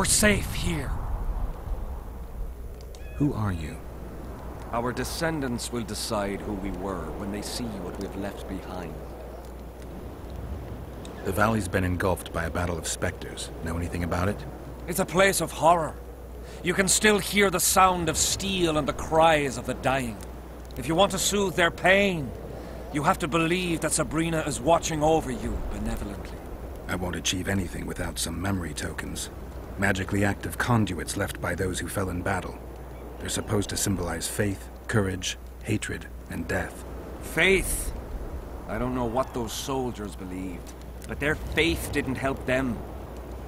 We're safe here. Who are you? Our descendants will decide who we were when they see what we've left behind. The valley's been engulfed by a battle of specters. Know anything about it? It's a place of horror. You can still hear the sound of steel and the cries of the dying. If you want to soothe their pain, you have to believe that Sabrina is watching over you benevolently. I won't achieve anything without some memory tokens. Magically active conduits left by those who fell in battle. They're supposed to symbolize faith, courage, hatred, and death. Faith? I don't know what those soldiers believed, but their faith didn't help them.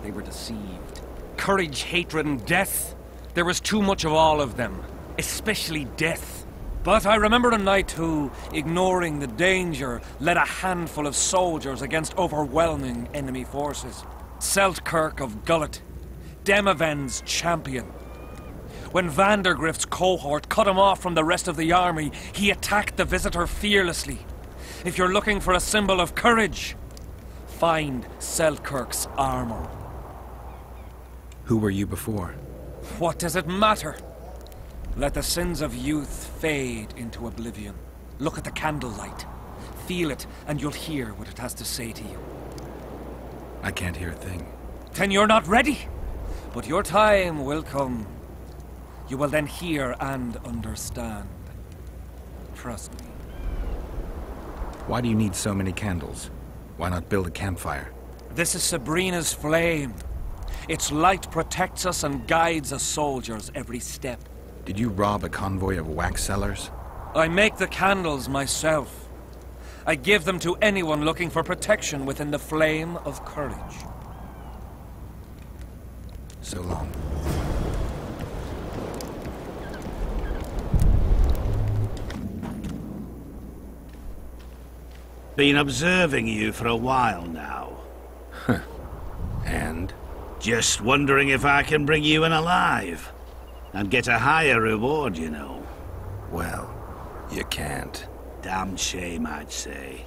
They were deceived. Courage, hatred, and death. There was too much of all of them, especially death. But I remember a knight who, ignoring the danger, led a handful of soldiers against overwhelming enemy forces. Seltkirk of Gullet, Demaven's champion. When Vandergrift's cohort cut him off from the rest of the army, he attacked the visitor fearlessly. If you're looking for a symbol of courage, find Seltkirk's armor. Who were you before? What does it matter? Let the sins of youth fade into oblivion. Look at the candlelight. Feel it, and you'll hear what it has to say to you. I can't hear a thing. Then you're not ready. But your time will come. You will then hear and understand. Trust me. Why do you need so many candles? Why not build a campfire? This is Sabrina's flame. Its light protects us and guides us soldiers every step. Did you rob a convoy of wax sellers? I make the candles myself. I give them to anyone looking for protection within the flame of courage. So long. Been observing you for a while now. And? Just wondering if I can bring you in alive. And get a higher reward, you know. Well, you can't. Damn shame, I'd say.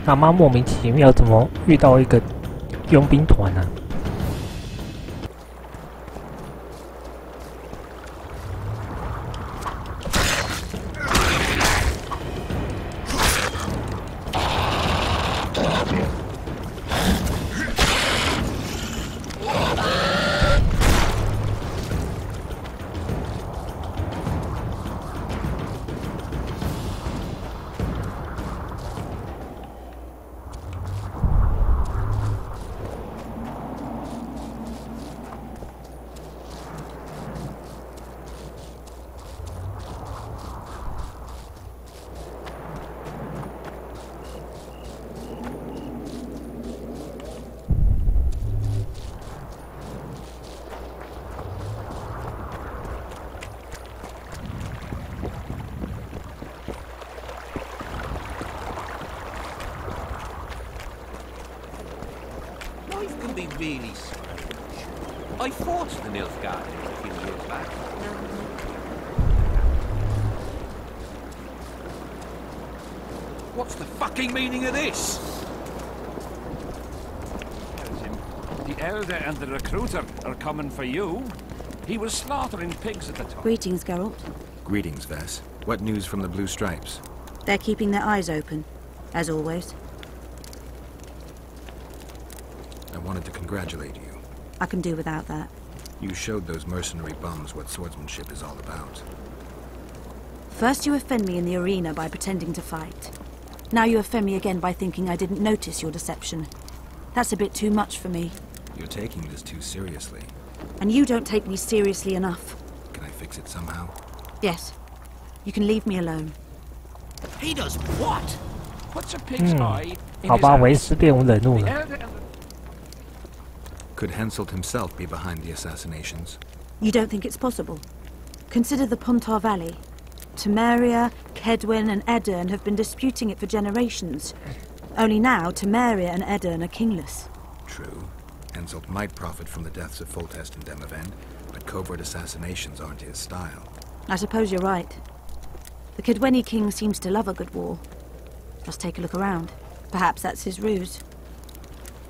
他妈莫名其妙怎么遇到一个佣兵团啊？Be really strange. I fought the Nilfgaard a few years back. What's the fucking meaning of this? The Elder and the Recruiter are coming for you. He was slaughtering pigs at the time. Greetings, Geralt. Greetings, Vess. What news from the Blue Stripes? They're keeping their eyes open, as always. I wanted to congratulate you. I can do without that. You showed those mercenary bums what swordsmanship is all about. First you offend me in the arena by pretending to fight. Now you offend me again by thinking I didn't notice your deception. That's a bit too much for me. You're taking this too seriously. And you don't take me seriously enough. Can I fix it somehow? Yes. You can leave me alone. He does what? Puts a pig's eye in 好 his 吧， ass. 为师变无忍怒 The 了。 elder- Could Henselt himself be behind the assassinations? You don't think it's possible? Consider the Pontar Valley. Temeria, Kedwin and Edirn have been disputing it for generations. Only now, Temeria and Edirn are kingless. True. Henselt might profit from the deaths of Foltest and Demavend, but covert assassinations aren't his style. I suppose you're right. The Kedweni king seems to love a good war. Just take a look around. Perhaps that's his ruse.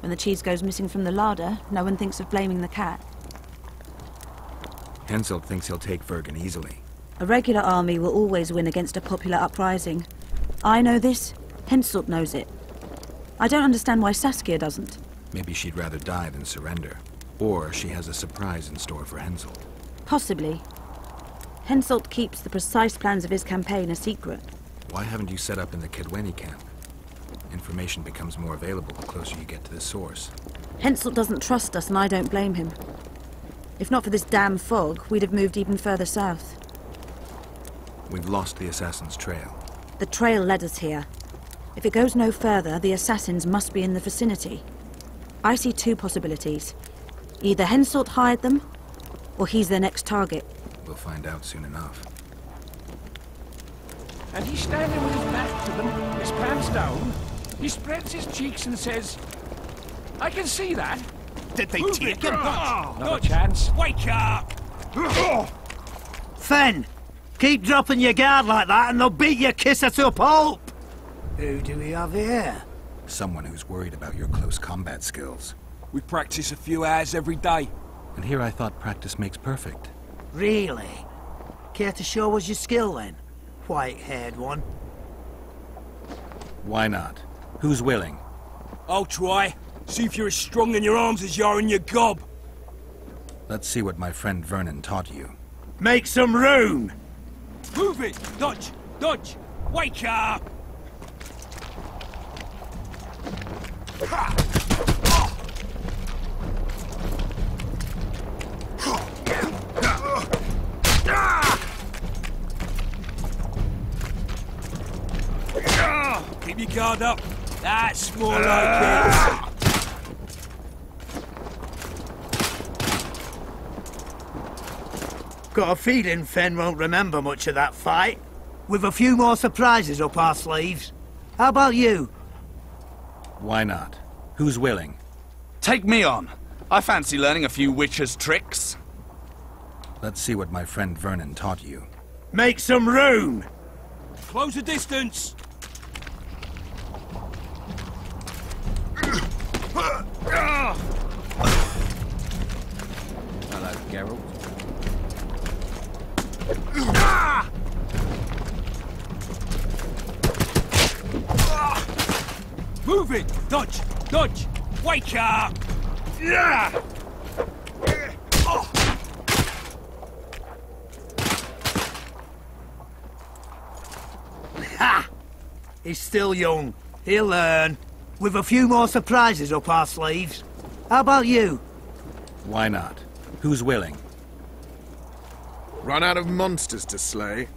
When the cheese goes missing from the larder, no one thinks of blaming the cat. Henselt thinks he'll take Vergen easily. A regular army will always win against a popular uprising. I know this. Henselt knows it. I don't understand why Saskia doesn't. Maybe she'd rather die than surrender. Or she has a surprise in store for Henselt. Possibly. Henselt keeps the precise plans of his campaign a secret. Why haven't you set up in the Kedweni camp? Information becomes more available the closer you get to the source. Henselt doesn't trust us and I don't blame him. If not for this damn fog, we'd have moved even further south. We've lost the assassin's trail. The trail led us here. If it goes no further, the assassins must be in the vicinity. I see two possibilities. Either Henselt hired them, or he's their next target. We'll find out soon enough. And he's standing with his back to them, his pants down. He spreads his cheeks and says, I can see that. Did they Move take it. him? Not a chance. Wake up! Fen! Keep dropping your guard like that and they'll beat your kisser to a pulp! Who do we have here? Someone who's worried about your close combat skills. We practice a few hours every day. And here I thought practice makes perfect. Really? Care to show us your skill then? White-haired one. Why not? Who's willing? I'll try. See if you're as strong in your arms as you are in your gob. Let's see what my friend Vernon taught you. Make some room! Move it! Dodge! Dodge! Wake up! Keep your guard up. That's more like it. Got a feeling Fen won't remember much of that fight. With a few more surprises up our sleeves. How about you? Why not? Who's willing? Take me on. I fancy learning a few witcher's tricks. Let's see what my friend Vernon taught you. Make some room! Close the distance. Hello, Geralt. Move it! Dodge! Dodge! Wake up! Ha! He's still young. He'll learn. With a few more surprises up our sleeves. How about you? Why not? Who's willing? Run out of monsters to slay?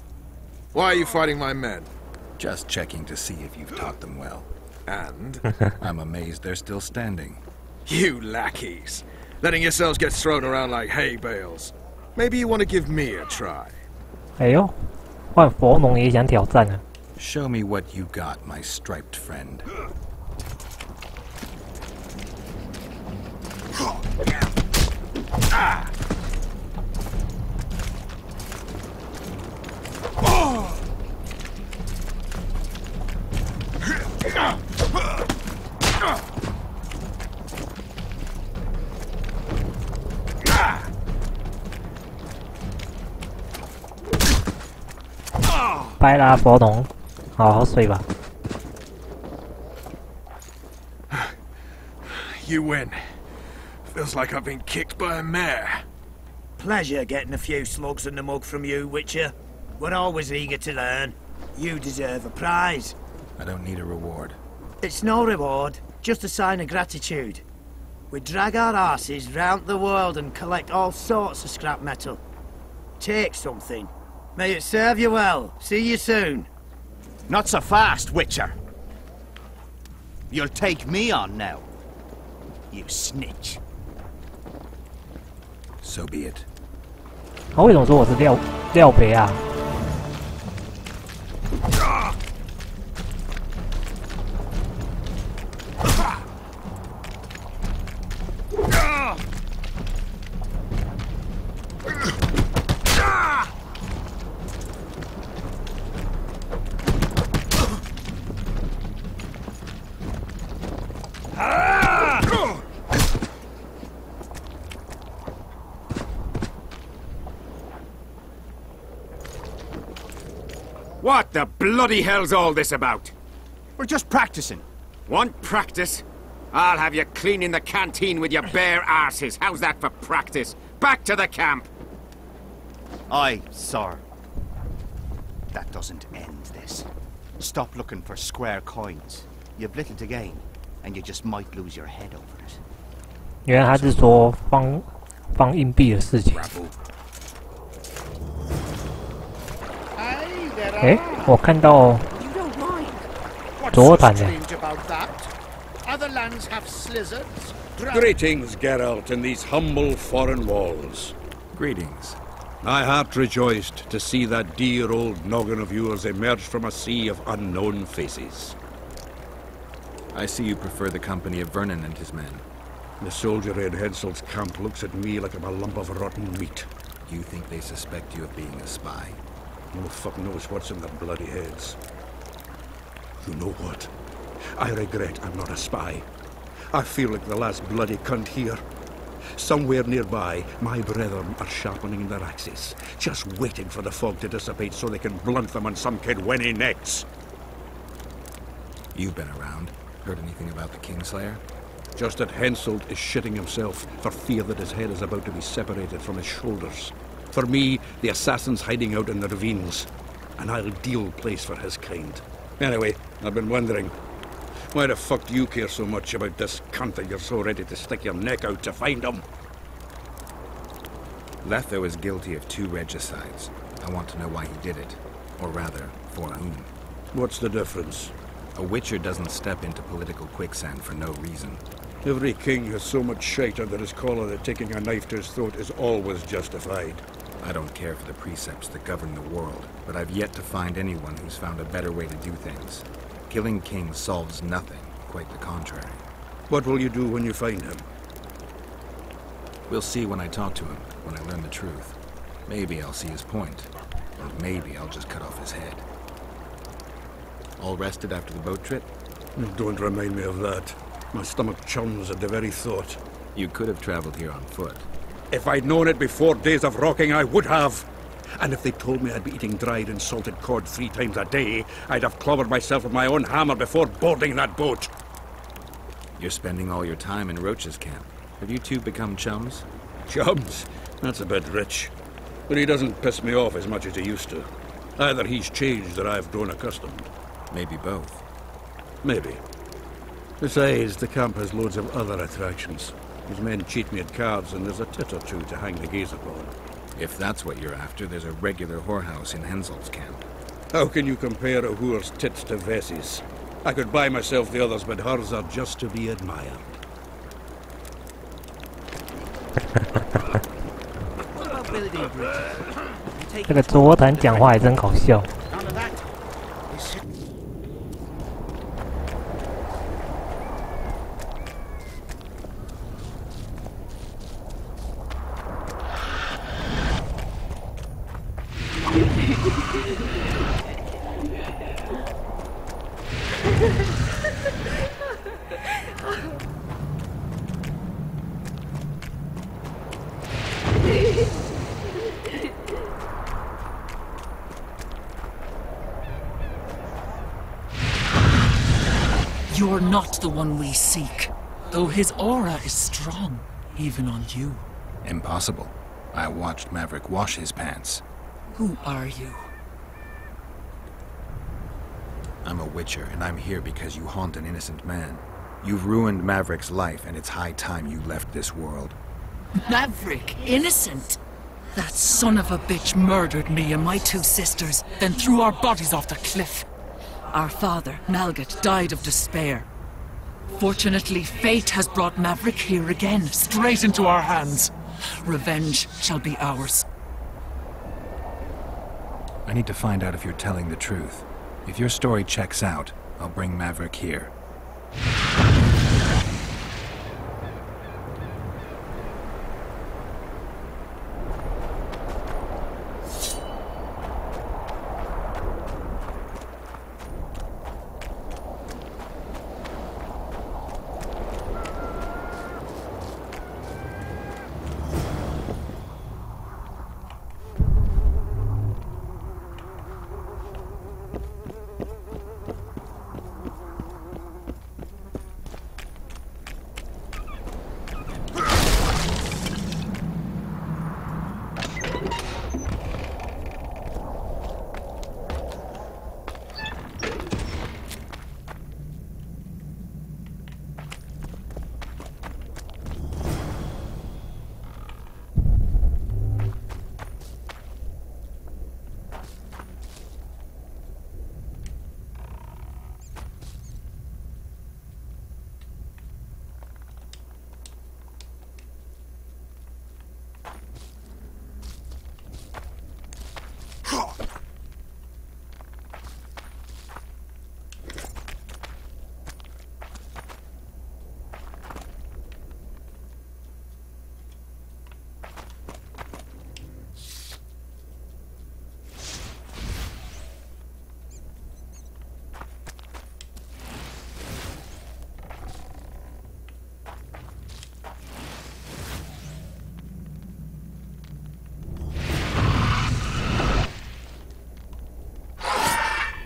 Why are you fighting my men? Just checking to see if you've taught them well. And? I'm amazed they're still standing. You lackeys. Letting yourselves get thrown around like hay bales. Maybe you want to give me a try. 哎呦，换佛农也想挑战啊！ Show me what you got, my striped friend. 拜啦，佛农，好好睡吧。You win. Feels like I've been kicked by a mare. Pleasure getting a few slugs in the mug from you, Witcher. We're always eager to learn. You deserve a prize. I don't need a reward. It's no reward, just a sign of gratitude. We drag our asses round the world and collect all sorts of scrap metal. Take something. May it serve you well. See you soon. Not so fast, Witcher. You'll take me on now. You snitch. So be it. 他为什么说我是廖培啊？What the bloody hell's all this about? We're just practicing. Want practice? I'll have you cleaning the canteen with your bare arses. How's that for practice? Back to the camp! Aye, sir. That doesn't end this. Stop looking for square coins. You've little to gain, and you just might lose your head over it. 原来他是说放硬币的事情。诶，我看到左弹呢。 Greetings, Geralt, in these humble foreign walls. Greetings. My heart rejoiced to see that dear old noggin of yours emerge from a sea of unknown faces. I see you prefer the company of Vernon and his men. The soldier in Henselt's camp looks at me like I'm a lump of rotten meat. You think they suspect you of being a spy? No fuck knows what's in their bloody heads. You know what? I regret I'm not a spy. I feel like the last bloody cunt here. Somewhere nearby, my brethren are sharpening their axes, just waiting for the fog to dissipate so they can blunt them on some kid-winning necks. You've been around. Heard anything about the Kingslayer? Just that Henselt is shitting himself for fear that his head is about to be separated from his shoulders. For me, the assassin's hiding out in the ravines. An ideal place for his kind. Anyway, I've been wondering, why the fuck do you care so much about this cunt that you're so ready to stick your neck out to find him? Letho is guilty of 2 regicides. I want to know why he did it. Or rather, for whom. What's the difference? A Witcher doesn't step into political quicksand for no reason. Every king has so much shite under his collar that taking a knife to his throat is always justified. I don't care for the precepts that govern the world, but I've yet to find anyone who's found a better way to do things. Killing kings solves nothing, quite the contrary. What will you do when you find him? We'll see when I talk to him, when I learn the truth. Maybe I'll see his point, or maybe I'll just cut off his head. All rested after the boat trip? Don't remind me of that. My stomach churns at the very thought. You could have traveled here on foot. If I'd known it before days of rocking, I would have. And if they told me I'd be eating dried and salted cod 3 times a day, I'd have clobbered myself with my own hammer before boarding that boat. You're spending all your time in Roach's camp. Have you two become chums? Chums? That's a bit rich. But he doesn't piss me off as much as he used to. Either he's changed or I've grown accustomed. Maybe both. Maybe. Besides, the camp has loads of other attractions. His men cheat me at cards, and there's a tit or two to hang the gaze upon. If that's what you're after, there's a regular whorehouse in Henselt's camp. How can you compare a whore's tits to Vessi's? I could buy myself the others, but hers are just to be admired. 这个左弹讲话还真搞笑。You're not the one we seek, though his aura is strong, even on you. Impossible. I watched Maverick wash his pants. Who are you? I'm a witcher, and I'm here because you haunt an innocent man. You've ruined Maverick's life, and it's high time you left this world. Maverick? Innocent? That son of a bitch murdered me and my 2 sisters, then threw our bodies off the cliff. Our father, Malgat, died of despair. Fortunately, fate has brought Maverick here again, straight into our hands. Revenge shall be ours. I need to find out if you're telling the truth. If your story checks out, I'll bring Maverick here.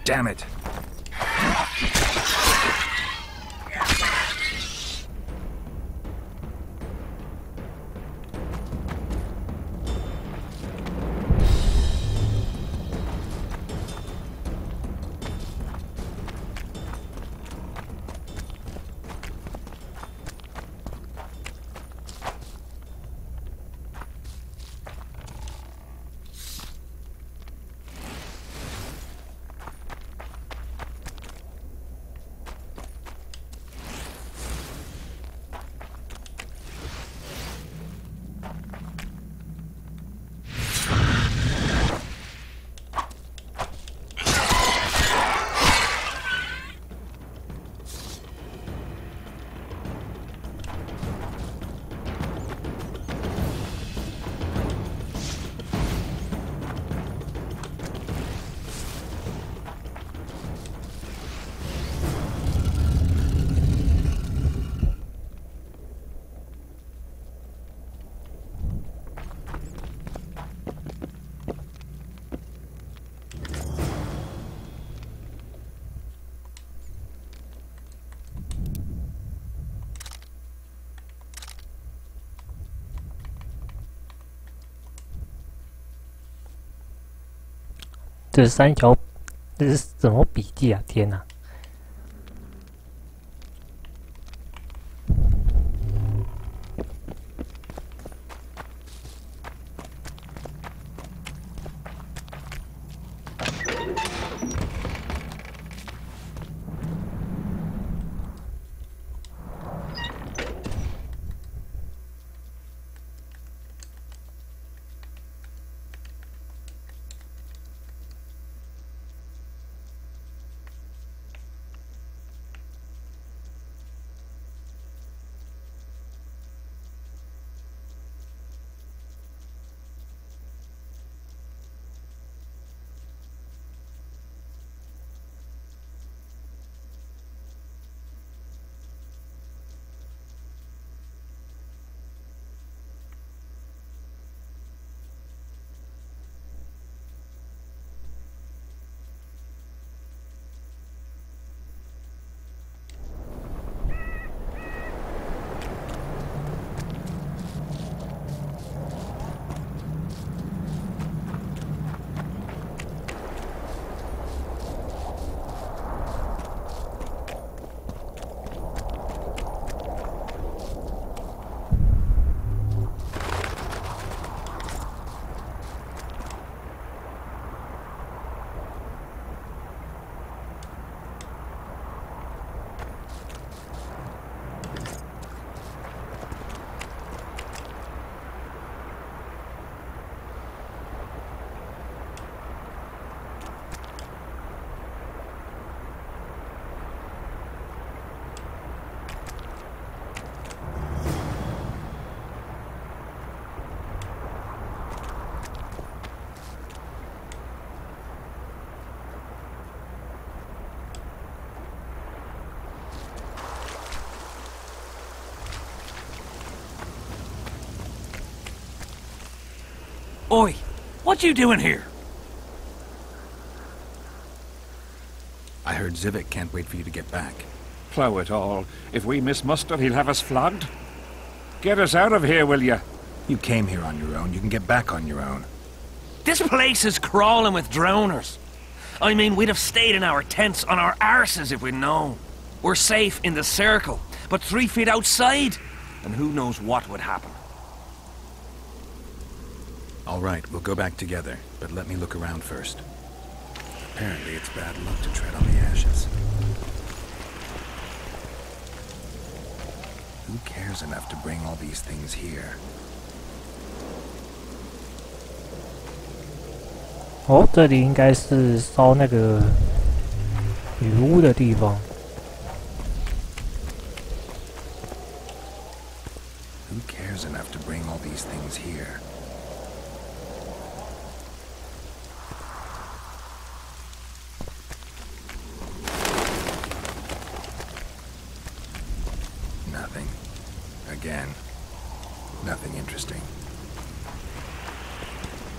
Damn it!这是三条，这是什么笔记啊？天哪！ Oi, what you doing here? I heard Zivik can't wait for you to get back. Plough it all. If we miss muster, he'll have us flogged. Get us out of here, will ya? You came here on your own. You can get back on your own. This place is crawling with drowners. I mean, we'd have stayed in our tents on our arses if we'd known. We're safe in the circle, but 3 feet outside, and who knows what would happen. All right, we'll go back together, but let me look around first. Apparently it's bad luck to tread on the ashes. Who cares enough to bring all these things here? 哦，这里应该是烧那个女巫的地方。Who cares enough to bring all these things here? Nothing. Again. Nothing interesting.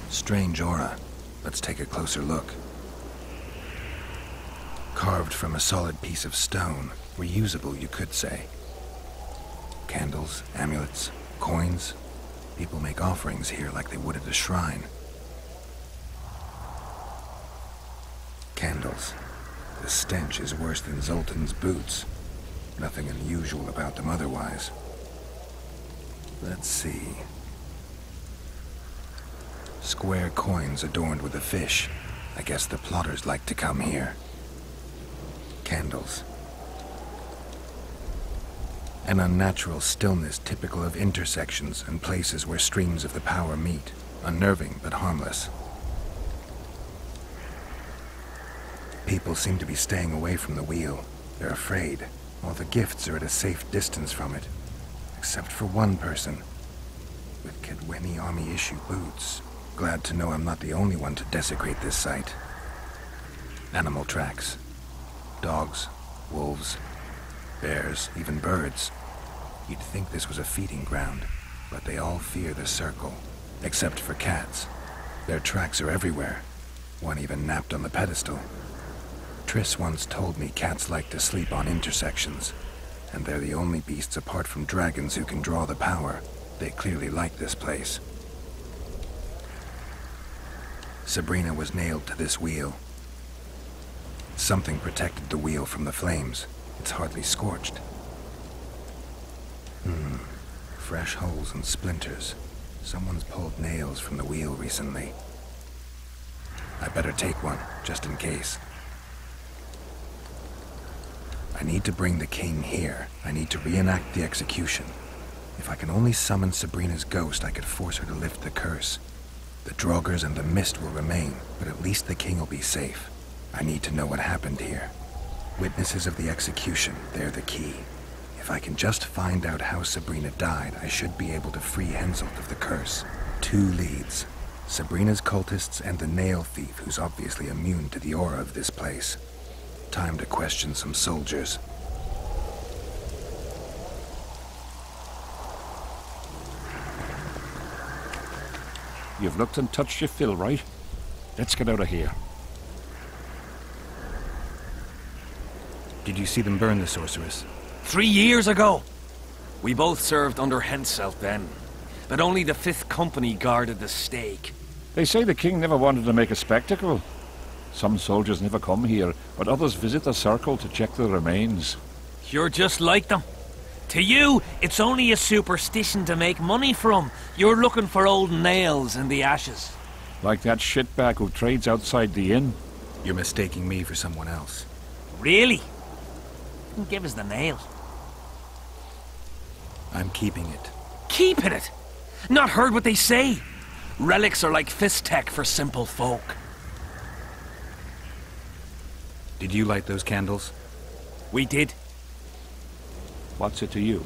Strange aura. Let's take a closer look. Carved from a solid piece of stone. Reusable, you could say. Candles, amulets, coins. People make offerings here like they would at a shrine. Candles. The stench is worse than Zoltan's boots. Nothing unusual about them otherwise. Let's see. Square coins adorned with a fish. I guess the plotters like to come here. Candles. An unnatural stillness typical of intersections and places where streams of the power meet. Unnerving but harmless. People seem to be staying away from the wheel. They're afraid. All the gifts are at a safe distance from it. Except for one person. With Kedweni Army-issue boots. Glad to know I'm not the only one to desecrate this site. Animal tracks. Dogs, wolves, bears, even birds. You'd think this was a feeding ground, but they all fear the circle. Except for cats. Their tracks are everywhere. One even napped on the pedestal. Triss once told me cats like to sleep on intersections. And they're the only beasts apart from dragons who can draw the power. They clearly like this place. Sabrina was nailed to this wheel. Something protected the wheel from the flames. It's hardly scorched. Fresh holes and splinters. Someone's pulled nails from the wheel recently. I better take one, just in case. I need to bring the king here. I need to reenact the execution. If I can only summon Sabrina's ghost, I could force her to lift the curse. The Draugrs and the mist will remain, but at least the king will be safe. I need to know what happened here. Witnesses of the execution, they're the key. If I can just find out how Sabrina died, I should be able to free Henselt of the curse. 2 leads. Sabrina's cultists and the nail thief, who's obviously immune to the aura of this place. Time to question some soldiers. You've looked and touched your fill, right? Let's get out of here. Did you see them burn the sorceress? 3 years ago. We both served under Henselt then. But only the 5th Company guarded the stake. They say the king never wanted to make a spectacle. Some soldiers never come here, but others visit the circle to check the remains. You're just like them. To you, it's only a superstition to make money from. You're looking for old nails in the ashes. Like that shitbag who trades outside the inn. You're mistaking me for someone else. Really? Give us the nail. I'm keeping it. Keeping it? Not heard what they say. Relics are like fist tech for simple folk. Did you light those candles? We did. What's it to you?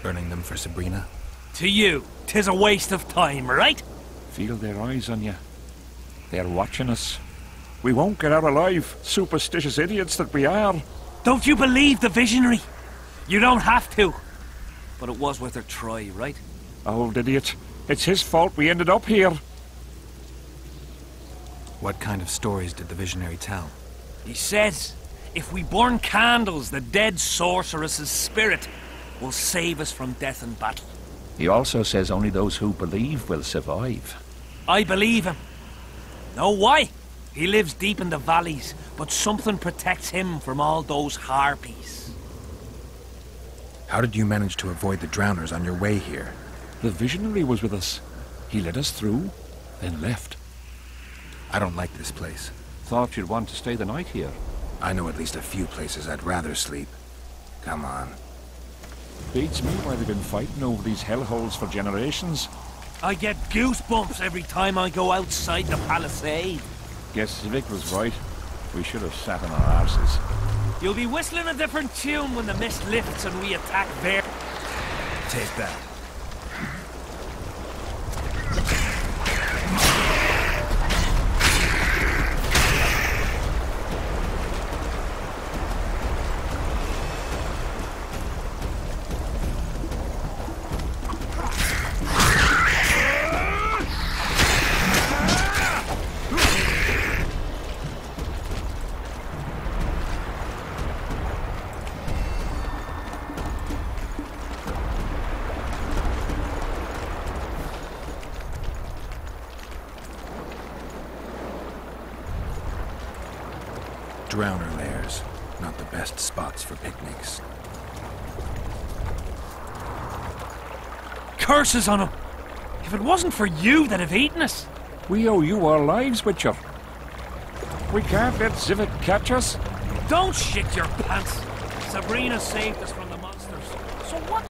Burning them for Sabrina? To you, 'tis a waste of time, right? Feel their eyes on you. They're watching us. We won't get out alive, superstitious idiots that we are. Don't you believe the visionary? You don't have to. But it was worth a try, right? Old idiot. It's his fault we ended up here. What kind of stories did the visionary tell? He says, if we burn candles, the dead sorceress's spirit will save us from death and battle. He also says only those who believe will survive. I believe him. Know why? He lives deep in the valleys, but something protects him from all those harpies. How did you manage to avoid the drowners on your way here? The visionary was with us. He led us through, then left. I don't like this place. Thought you'd want to stay the night here. I know at least a few places I'd rather sleep. Come on. Beats me why they've been fighting over these hellholes for generations. I get goosebumps every time I go outside the palisade. Guess Vic was right. We should have sat on our arses. You'll be whistling a different tune when the mist lifts and we attack there. Take that. Drowner lairs, not the best spots for picnics. Curses on him! If it wasn't for you, they'd have eaten us. We owe you our lives, Witcher. We can't let Zivit catch us. Don't shit your pants. Sabrina saved us from the monsters. So what?